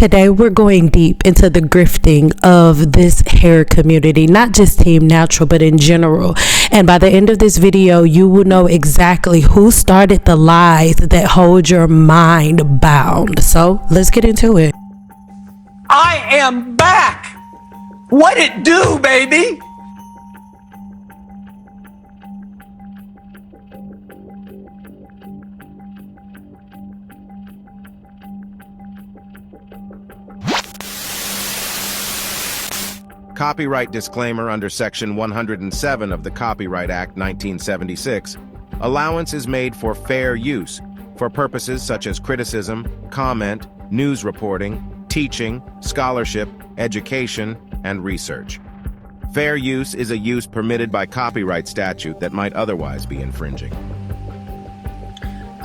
Today we're going deep into the grifting of this hair community, not just Team Natural, but in general. And by the end of this video, you will know exactly who started the lies that hold your mind bound. So let's get into it. I am back. What it do, baby? Copyright disclaimer under Section 107 of the Copyright Act 1976. Allowance is made for fair use for purposes such as criticism, comment, news reporting, teaching, scholarship, education, and research. Fair use is a use permitted by copyright statute that might otherwise be infringing.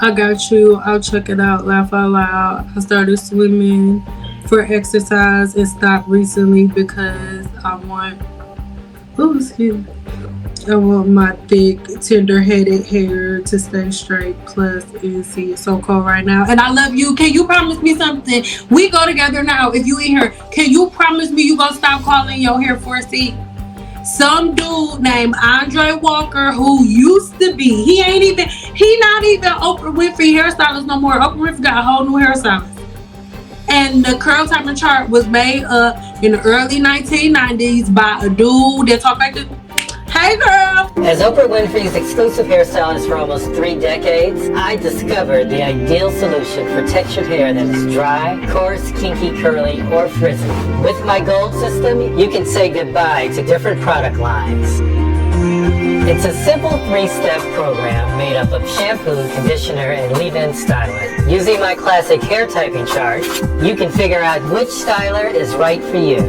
I got you. I'll check it out. Laugh out loud. I started swimming for exercise and stopped recently because I want my thick, tender-headed hair to stay straight. Plus, it's so cold right now. And I love you. Can you promise me something? We go together now. If you in here, can you promise me you gonna stop calling your hair 4C? Some dude named Andre Walker, who used to be, he not even Oprah Winfrey hairstylist no more. Oprah Winfrey got a whole new hairstylist. And the curl timer chart was made up in the early 1990s by a dude that talked like this. Hey girl! As Oprah Winfrey's exclusive hairstylist for almost 3 decades, I discovered the ideal solution for textured hair that is dry, coarse, kinky, curly, or frizzy. With my gold system, you can say goodbye to different product lines. It's a simple 3-step program made up of shampoo, conditioner, and leave-in styling. Using my classic hair typing chart, you can figure out which styler is right for you.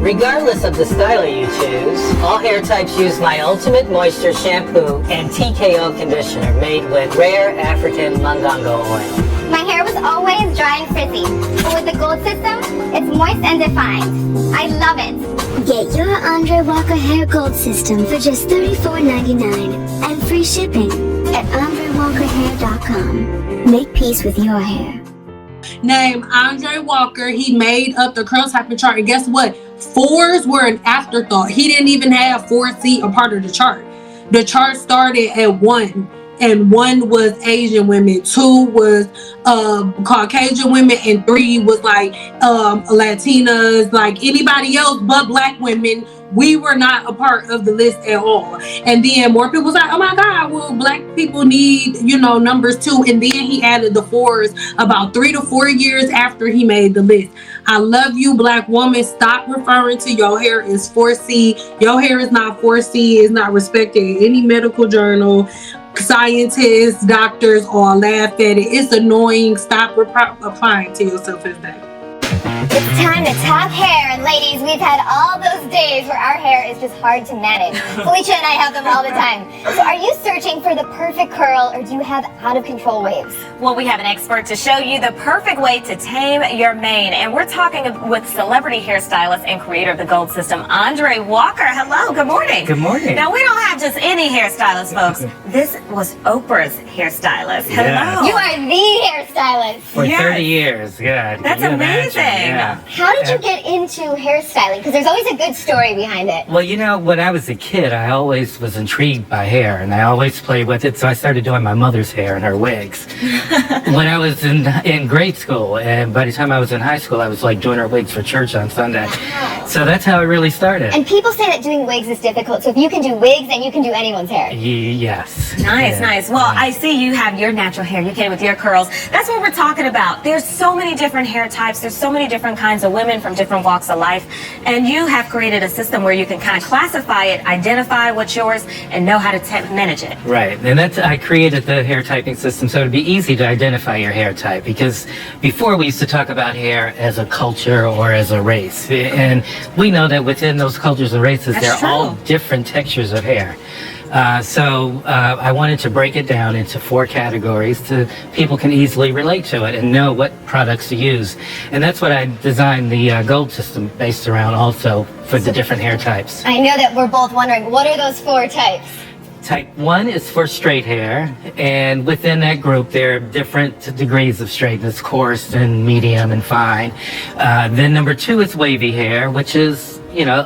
Regardless of the styler you choose, all hair types use my Ultimate Moisture shampoo and TKO conditioner made with rare African Mandongo oil. My hair was always dry and frizzy, but with the gold system, it's moist and defined. I love it. Get your Andre Walker Hair Gold System for just $34.99 and free shipping at AndreWalkerHair.com. Make peace with your hair. Named Andre Walker, he made up the curl typing chart, and guess what? 4s were an afterthought. He didn't even have 4C a part of the chart. The chart started at 1, and 1 was Asian women, 2 was Caucasian women, and 3 was like Latinas, like anybody else but Black women. We were not a part of the list at all. And then more people was like, oh my God, well, Black people need, numbers too. And then he added the 4s about 3 to 4 years after he made the list. I love you, Black woman. Stop referring to your hair as 4C. Your hair is not 4C. It's not respected in any medical journal. Scientists, doctors all laugh at it. It's annoying. Stop applying to yourself as that. It's time to talk hair, and ladies, we've had all those days where our hair is just hard to manage. Felicia and I have them all the time. So are you searching for the perfect curl, or do you have out-of-control waves? Well, we have an expert to show you the perfect way to tame your mane, and we're talking with celebrity hairstylist and creator of the Gold System, Andre Walker. Hello, good morning. Good morning. Now, we don't have just any hairstylist, folks. This was Oprah's hairstylist. Hello. Yeah. You are the hairstylist. For 30 years, yeah. That's amazing. Yeah. How did you get into hairstyling? Because there's always a good story behind it. Well, when I was a kid, I always was intrigued by hair, and I always played with it, so I started doing my mother's hair and her wigs. When I was in grade school, and by the time I was in high school, I was like doing her wigs for church on Sunday. Wow. So that's how it really started. And people say that doing wigs is difficult, so if you can do wigs, then you can do anyone's hair. Yes. Nice, nice. Well, I see you have your natural hair. You came with your curls. That's what we're talking about. There's so many different hair types. There's so many different kinds of women from different walks of life. And you have created a system where you can kind of classify it, identify what's yours, and know how to manage it. Right. And I created the hair typing system so it'd be easy to identify your hair type, because before we used to talk about hair as a culture or as a race. And we know that within those cultures and races, they're all different textures of hair. So I wanted to break it down into 4 categories so people can easily relate to it and know what products to use. And that's what I designed the Gold System based around also for the different hair types. I know that we're both wondering, what are those 4 types? Type 1 is for straight hair, and within that group there are different degrees of straightness, coarse and medium and fine. Then number 2 is wavy hair, which is, you know,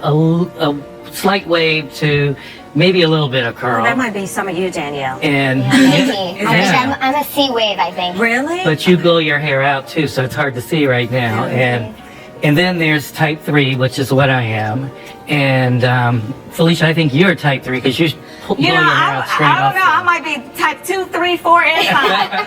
a slight wave to maybe a little bit of curl. Well, that might be some of you, Danielle. And I'm a C wave, I think. Really? but you blow your hair out too, so it's hard to see right now. And then there's type 3, which is what I am. And Felicia, I think you're type 3 because you blow your hair out straight I off. don't know. I might be type 2, 3, 4, and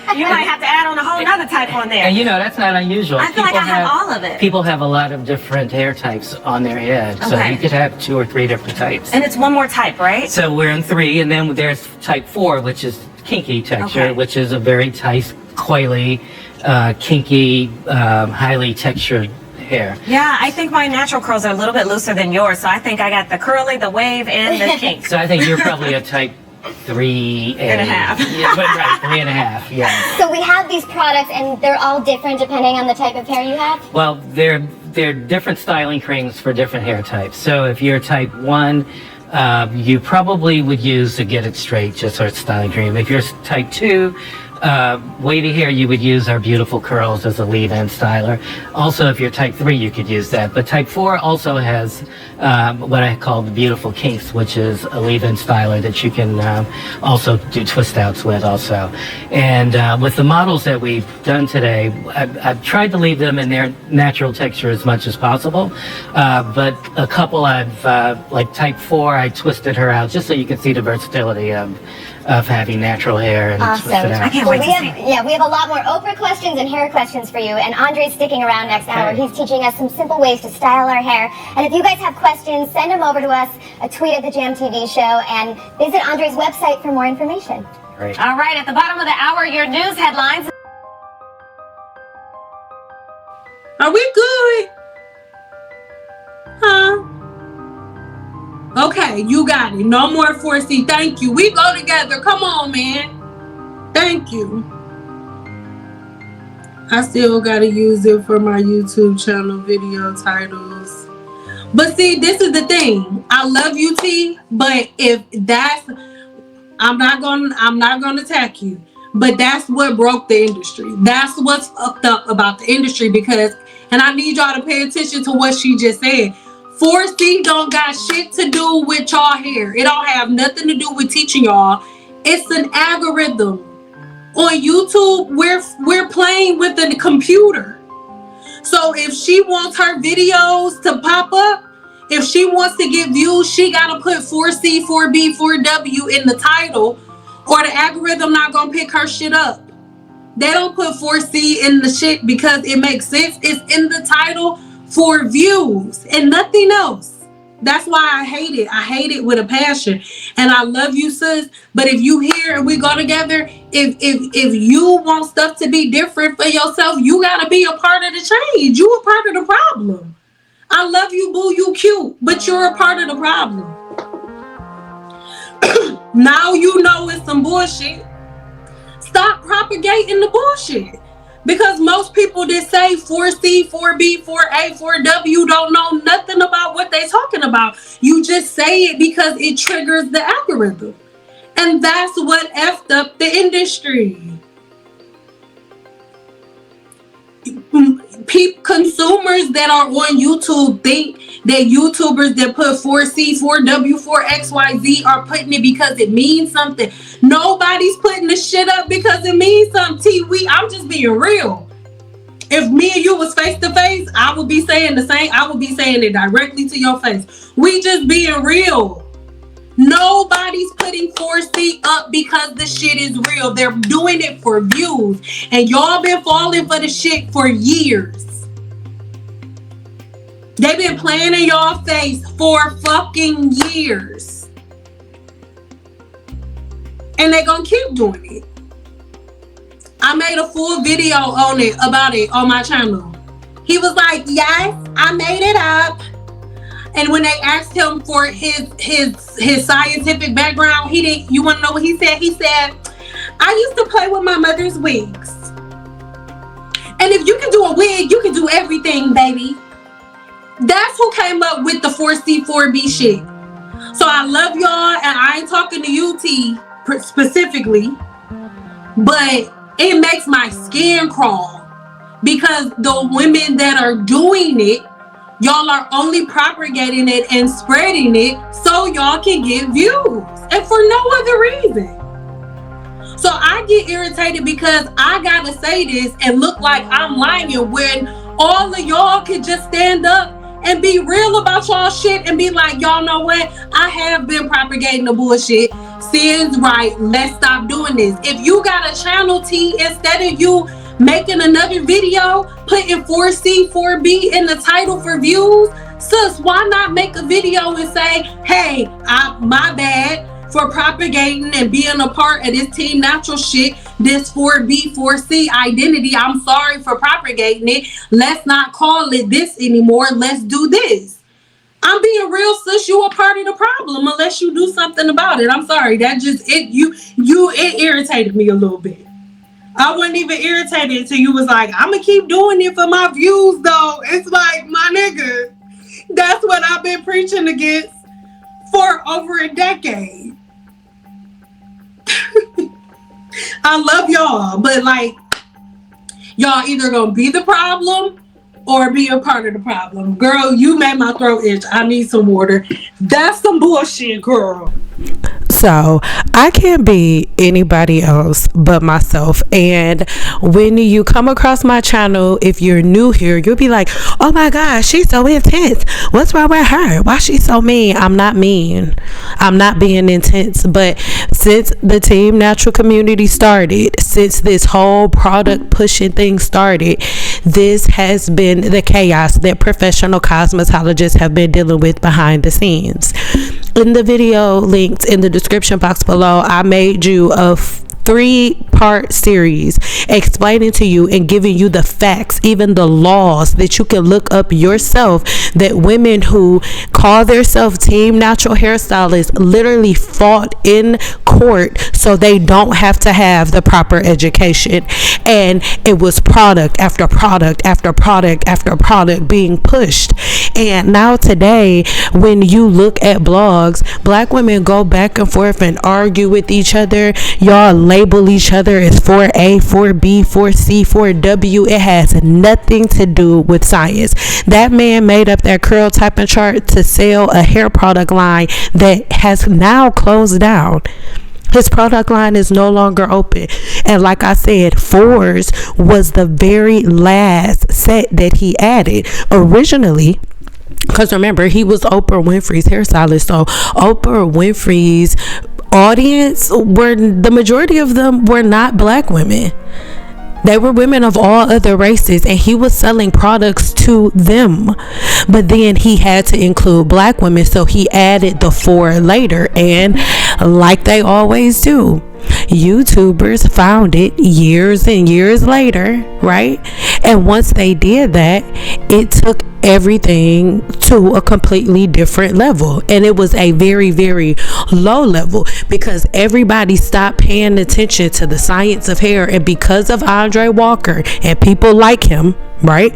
5. You might have to add on a whole other type on there. And you know, that's not unusual. I feel like I have all of it. People have a lot of different hair types on their head. So Okay. you could have 2 or 3 different types. And it's one more type, right? So we're in 3, and then there's type 4, which is kinky texture, Okay. which is a very tight, coily, kinky, highly textured hair. Yeah, I think my natural curls are a little bit looser than yours, so I think I got the curly, the wave, and the kink. So I think you're probably a type 3 and a half. Yeah, but right, 3 and a half, yeah. So we have these products, and they're all different depending on the type of hair you have? Well, they're different styling creams for different hair types. So if you're type 1, you probably would use a Get It Straight, just our styling cream. If you're type 2, wavy hair, you would use our Beautiful Curls as a leave-in styler. Also, if you're type 3, you could use that. But type 4 also has what I call the Beautiful Kinks, which is a leave-in styler that you can also do twist outs with also. And with the models that we've done today, I've tried to leave them in their natural texture as much as possible. But a couple like type 4, I twisted her out just so you can see the versatility of having natural hair and twist it out. I can't Well, wait to see. we have a lot more Oprah questions and hair questions for you, and Andre's sticking around next hour. He's teaching us some simple ways to style our hair. And if you guys have questions, send them over to us, a tweet at the Jam TV show, and visit Andre's website for more information. Great. All right, at the bottom of the hour, your news headlines. Are we good? Huh? Okay, you got it. No more 4C. Thank you. We go together. Come on, man. Thank you. I still gotta use it for my YouTube channel video titles. But see, this is the thing. I love you, T, but if that's I'm not gonna attack you. But that's what broke the industry. That's what's fucked up about the industry, because, and I need y'all to pay attention to what she just said. 4C don't got shit to do with y'all hair. It don't have nothing to do with teaching y'all. It's an algorithm. On YouTube, we're playing with the computer. So if she wants her videos to pop up, if she wants to get views, she gotta put 4C, 4B, 4W in the title, or the algorithm not gonna pick her shit up. They don't put 4C in the shit because it makes sense. It's in the title for views and nothing else. That's why I hate it. I hate it with a passion. And I love you, sis. But if you here and we go together, if you want stuff to be different for yourself, you gotta be a part of the change. You a part of the problem. I love you, boo, you cute, but you're a part of the problem. Now you know it's some bullshit. Stop propagating the bullshit. Because most people that say 4C, 4B, 4A, 4W don't know nothing about what they talking about. You just say it because it triggers the algorithm. And that's what effed up the industry. Consumers that are on YouTube think that YouTubers that put 4C, 4W, 4XYZ are putting it because it means something. Nobody's putting the shit up because it means something. I'm just being real. If me and you was face to face, I would be saying the same. I would be saying it directly to your face. We just being real. Nobody's putting 4C up because the shit is real. They're doing it for views. And y'all been falling for the shit for years. They've been playing in y'all face for fucking years. And they gonna keep doing it. I made a full video about it on my channel. He was like, yes, I made it up. And when they asked him for his scientific background, he didn't. You want to know what he said? He said, I used to play with my mother's wigs. And if you can do a wig, you can do everything, baby. That's who came up with the 4C, 4B shit. So I love y'all, and I ain't talking to you, T, specifically, but it makes my skin crawl because the women that are doing it, y'all are only propagating it and spreading it so y'all can get views and for no other reason. So I get irritated because I gotta say this and look like I'm lying when all of y'all could just stand up and be real about y'all shit and be like, y'all know what? I have been propagating the bullshit. Cyn's right. Let's stop doing this. If you got a channel, T, instead of you making another video, putting 4C, 4B in the title for views, sis, why not make a video and say, hey, my bad for propagating and being a part of this Team Natural shit, this 4B, 4C identity. I'm sorry for propagating it. Let's not call it this anymore. Let's do this. I'm being real, sis. You a part of the problem unless you do something about it. I'm sorry. That just, it irritated me a little bit. I wasn't even irritated until you was like, I'm gonna keep doing it for my views though. It's like, my nigga, that's what I've been preaching against for over a decade. I love y'all, but like, y'all either gonna be the problem or be a part of the problem. Girl, you made my throat itch. I need some water. That's some bullshit, girl. So I can't be anybody else but myself. And when you come across my channel, if you're new here, you'll be like, oh my gosh, she's so intense. What's wrong with her? Why she's so mean? I'm not mean. I'm not being intense. But since the Team Natural community started, since this whole product pushing thing started, this has been the chaos that professional cosmetologists have been dealing with behind the scenes. In the video linked in the description box below, I made you a 3-part series explaining to you and giving you the facts, even the laws that you can look up yourself, that women who call themselves Team Natural hairstylists literally fought in court so they don't have to have the proper education. And it was product after product after product after product being pushed. And now today, when you look at blogs, black women go back and forth and argue with each other. Y'all label each other as 4A, 4B, 4C, 4W. It has nothing to do with science. That man made up that curl typing chart to sell a hair product line that has now closed down. His product line is no longer open. And like I said, 4s was the very last set that he added originally. Because remember, he was Oprah Winfrey's hairstylist. So Oprah Winfrey's audience, the majority of them were not black women. They were women of all other races, and he was selling products to them. But then he had to include black women, so he added the 4 later. And like they always do, YouTubers found it years and years later, right? And once they did that, it took everything to a completely different level. And it was a very, very low level because everybody stopped paying attention to the science of hair. And because of Andre Walker and people like him, right?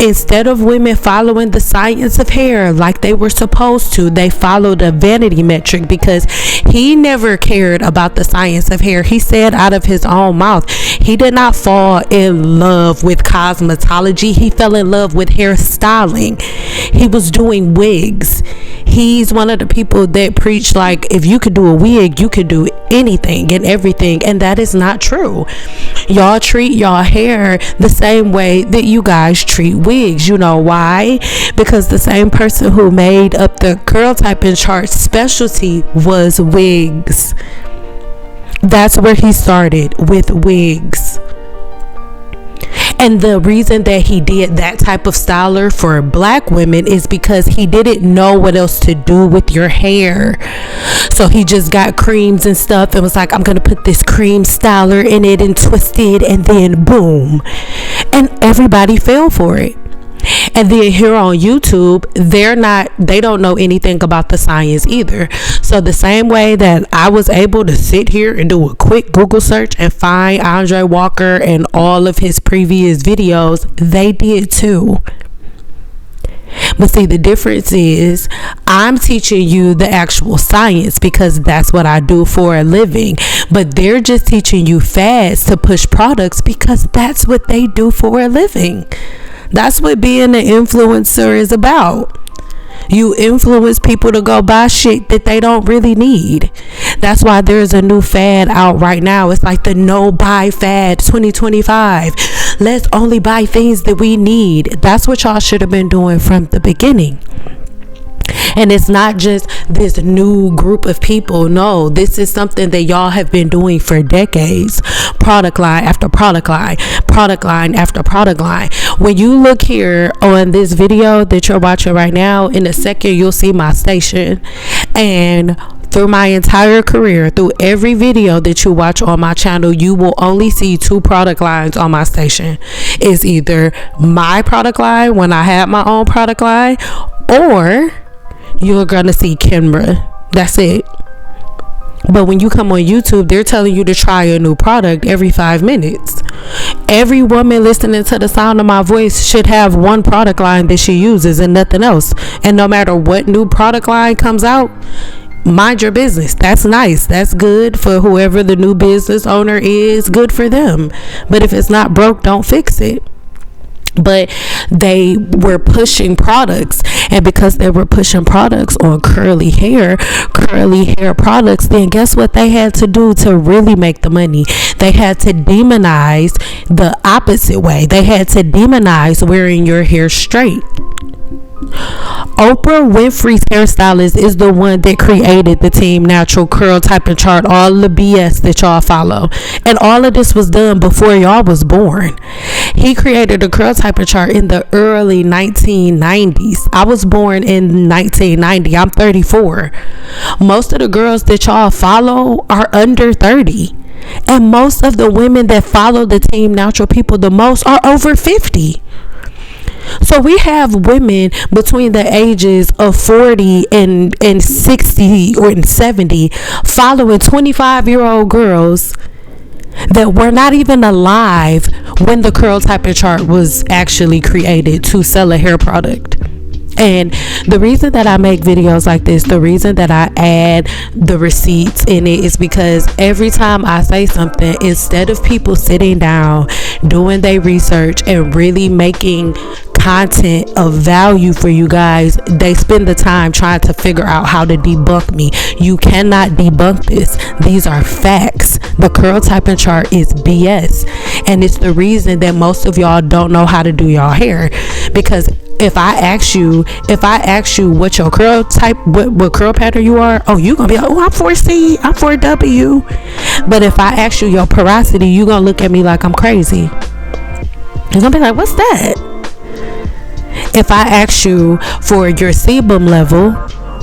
Instead of women following the science of hair like they were supposed to, they followed a vanity metric because he never cared about the science of hair. He said out of his own mouth, he did not fall in love with cosmetology. He fell in love with hairstyling. He was doing wigs. He's one of the people that preach like, if you could do a wig, you could do anything and everything. And that is not true. Y'all treat y'all hair the same way that you guys treat wigs. You know why? Because the same person who made up the curl typing chart specialty was wigs. That's where he started, with wigs. And the reason that he did that type of styler for black women is because he didn't know what else to do with your hair. So he just got creams and stuff and was like, I'm gonna put this cream styler in it and twist it, and then boom. And everybody fell for it. And then here on YouTube, they don't know anything about the science either. So the same way that I was able to sit here and do a quick Google search and find Andre Walker and all of his previous videos, they did too. But see, the difference is I'm teaching you the actual science because that's what I do for a living. But they're just teaching you fads to push products because that's what they do for a living. That's what being an influencer is about. You influence people to go buy shit that they don't really need. That's why there's a new fad out right now. It's like the no buy fad 2025. Let's only buy things that we need. That's what y'all should have been doing from the beginning. And it's not just this new group of people. No, this is something that y'all have been doing for decades. Product line after product line, product line after product line. When you look here on this video that you're watching right now, in a second you'll see my station. And through my entire career, through every video that you watch on my channel, you will only see 2 product lines on my station. It's either my product line when I had my own product line, or you're gonna see Kenra. That's it. But when you come on YouTube, they're telling you to try a new product every 5 minutes. Every woman listening to the sound of my voice should have one product line that she uses and nothing else. And no matter what new product line comes out, mind your business. That's nice. That's good for whoever the new business owner is. Good for them. But if it's not broke, don't fix it. But they were pushing products, and because they were pushing products on curly hair products, then guess what they had to do to really make the money? They had to demonize the opposite way. They had to demonize wearing your hair straight. Oprah Winfrey's hairstylist is the one that created the Team Natural curl type and chart, all the BS that y'all follow. And all of this was done before y'all was born. He created the curl type and chart in the early 1990s. I was born in 1990. I'm 34. Most of the girls that y'all follow are under 30. And most of the women that follow the Team Natural people the most are over 50. So we have women between the ages of 40 and 60 or 70 following 25-year-old girls that were not even alive when the curl type and chart was actually created to sell a hair product. And the reason that I make videos like this, the reason that I add the receipts in it, is because every time I say something, instead of people sitting down, doing their research and really making content of value for you guys, they spend the time trying to figure out how to debunk me. You cannot debunk this. These are facts. The curl type and chart is BS, and it's the reason that most of y'all don't know how to do y'all hair. Because if I ask you what your curl type, what curl pattern you are, oh, you gonna be like, oh, I'm 4C, I'm 4W. But if I ask you your porosity, you gonna look at me like I'm crazy. You're gonna be like, what's that? If I ask you for your sebum level,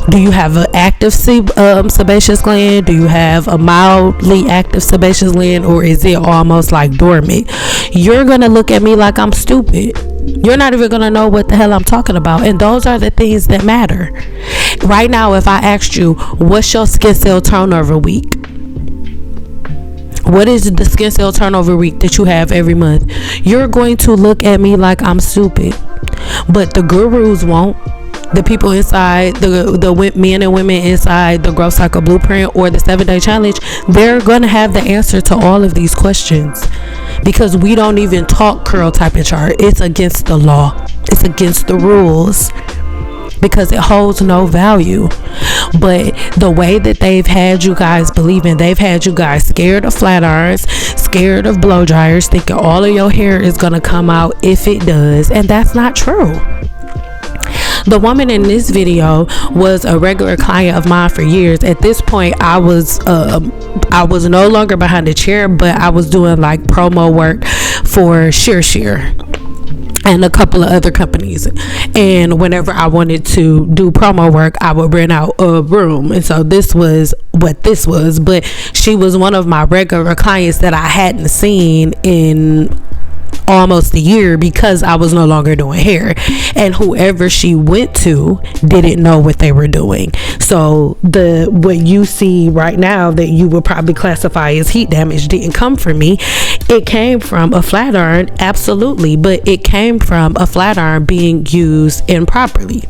do you have an active sebaceous gland? Do you have a mildly active sebaceous gland, or is it almost like dormant? You're gonna look at me like I'm stupid. You're not even gonna know what the hell I'm talking about. And those are the things that matter. Right now, if I asked you, what's your skin cell turnover week? What is the skin cell turnover week that you have every month? You're going to look at me like I'm stupid. But the gurus won't. The people inside, the men and women inside the Growth Cycle Blueprint or the 7-Day Challenge, they're going to have the answer to all of these questions. Because we don't even talk curl type and chart. It's against the law. It's against the rules. Because it holds no value. But the way that they've had you guys believing, they've had you guys scared of flat irons, scared of blow dryers, thinking all of your hair is going to come out if it does. And that's not true. The woman in this video was a regular client of mine for years. At this point, I was no longer behind the chair, but I was doing like promo work for Sheer and a couple of other companies. And whenever I wanted to do promo work, I would rent out a room. And so this was what this was. But she was one of my regular clients that I hadn't seen in almost a year because I was no longer doing hair, and whoever she went to didn't know what they were doing. So what you see right now that you would probably classify as heat damage didn't come from me. It came from a flat iron, absolutely, but it came from a flat iron being used improperly.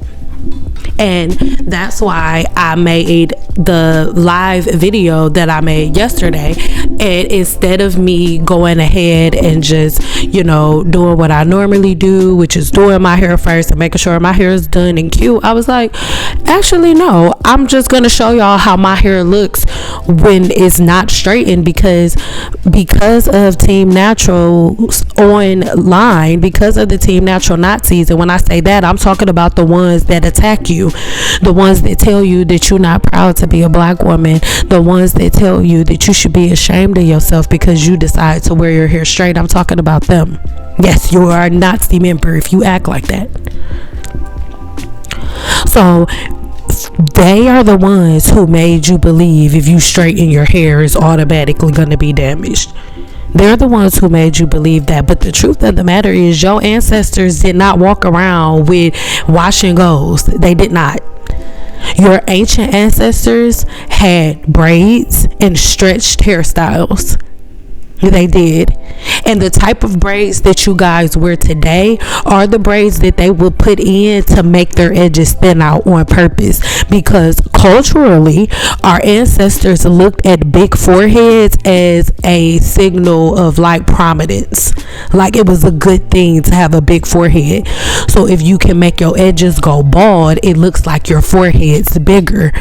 And that's why I made the live video that I made yesterday. And instead of me going ahead and just, doing what I normally do, which is doing my hair first and making sure my hair is done and cute, I was like, actually, no, I'm just going to show y'all how my hair looks when it's not straightened, because of Team Natural's online, because of the Team Natural Nazis. And when I say that, I'm talking about the ones that attack you, the ones that tell you that you're not proud to be a black woman, the ones that tell you that you should be ashamed of yourself because you decide to wear your hair straight. I'm talking about them. Yes, you are a Nazi member if you act like that. So they are the ones who made you believe if you straighten your hair is automatically going to be damaged. They're the ones who made you believe that. But the truth of the matter is, your ancestors did not walk around with wash and goes. They did not. Your ancient ancestors had braids and stretched hairstyles. They did. And the type of braids that you guys wear today are the braids that they will put in to make their edges thin out on purpose, because culturally our ancestors looked at big foreheads as a signal of like prominence, like it was a good thing to have a big forehead. So if you can make your edges go bald, it looks like your forehead's bigger.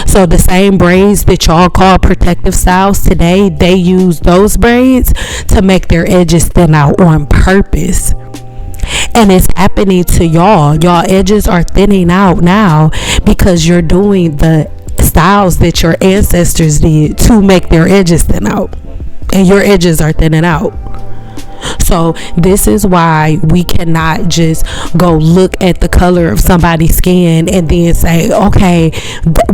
So the same braids that y'all call protective styles today, they use those braids to make their edges thin out on purpose. And it's happening to y'all. Y'all edges are thinning out now because you're doing the styles that your ancestors did to make their edges thin out, and your edges are thinning out. So this is why we cannot just go look at the color of somebody's skin and then say, okay,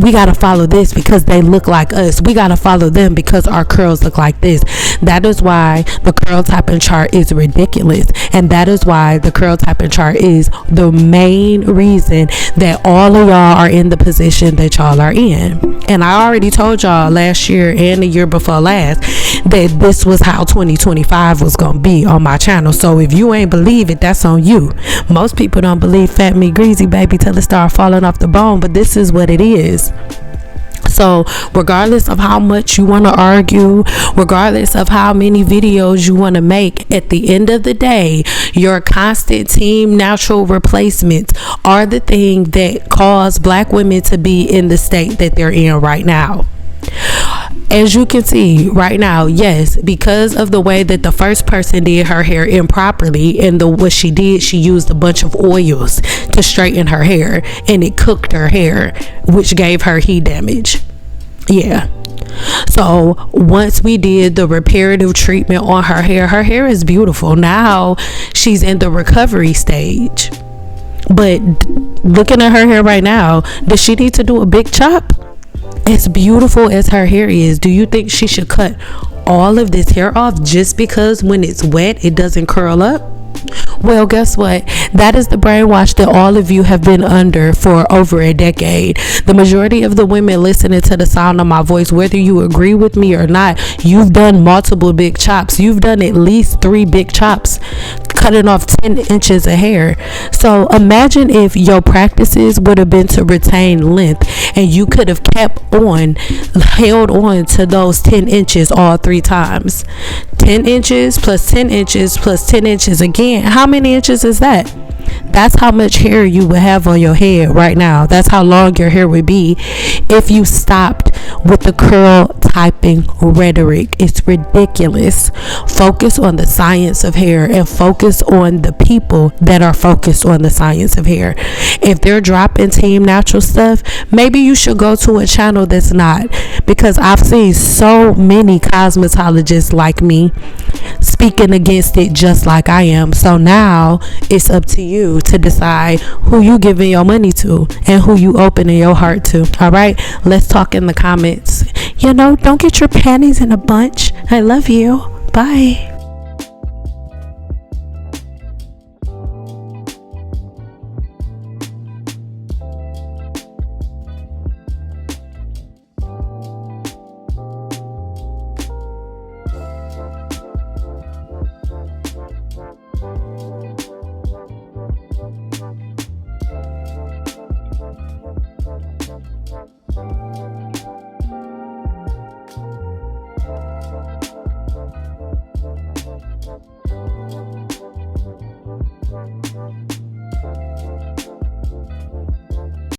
we got to follow this because they look like us. We got to follow them because our curls look like this. That is why the curl typing chart is ridiculous. And that is why the curl typing chart is the main reason that all of y'all are in the position that y'all are in. And I already told y'all last year and the year before last that this was how 2025 was going to be on my channel. So if you ain't believe it, that's on you. Most people don't believe fat, meat, greasy, baby, till it start falling off the bone, but this is what it is. So regardless of how much you want to argue, regardless of how many videos you want to make, at the end of the day, your constant Team Natural replacements are the thing that cause black women to be in the state that they're in right now. As you can see right now, yes, because of the way that the first person did her hair improperly, and what she did, she used a bunch of oils to straighten her hair, and it cooked her hair, which gave her heat damage. Yeah. So once we did the reparative treatment on her hair is beautiful. Now she's in the recovery stage. But looking at her hair right now, does she need to do a big chop? As beautiful as her hair is, do you think she should cut all of this hair off just because when it's wet it doesn't curl up? Well, guess what? That is the brainwash that all of you have been under for over a decade. The majority of the women listening to the sound of my voice, whether you agree with me or not, you've done multiple big chops. You've done at least 3 big chops, cutting off 10 inches of hair. So imagine if your practices would have been to retain length and you could have held on to those 10 inches all 3 times. 10 inches plus 10 inches plus 10 inches again. How many inches is that? That's how much hair you would have on your head right now. That's how long your hair would be if you stopped with the curl typing rhetoric. It's ridiculous. Focus on the science of hair and focus on the people that are focused on the science of hair. If they're dropping Team Natural stuff, maybe you should go to a channel that's not, because I've seen so many cosmetologists like me speaking against it just like I am. So now it's up to you to decide who you giving your money to and who you opening your heart to. All right, let's talk in the comments. Don't get your panties in a bunch. I love you. Bye.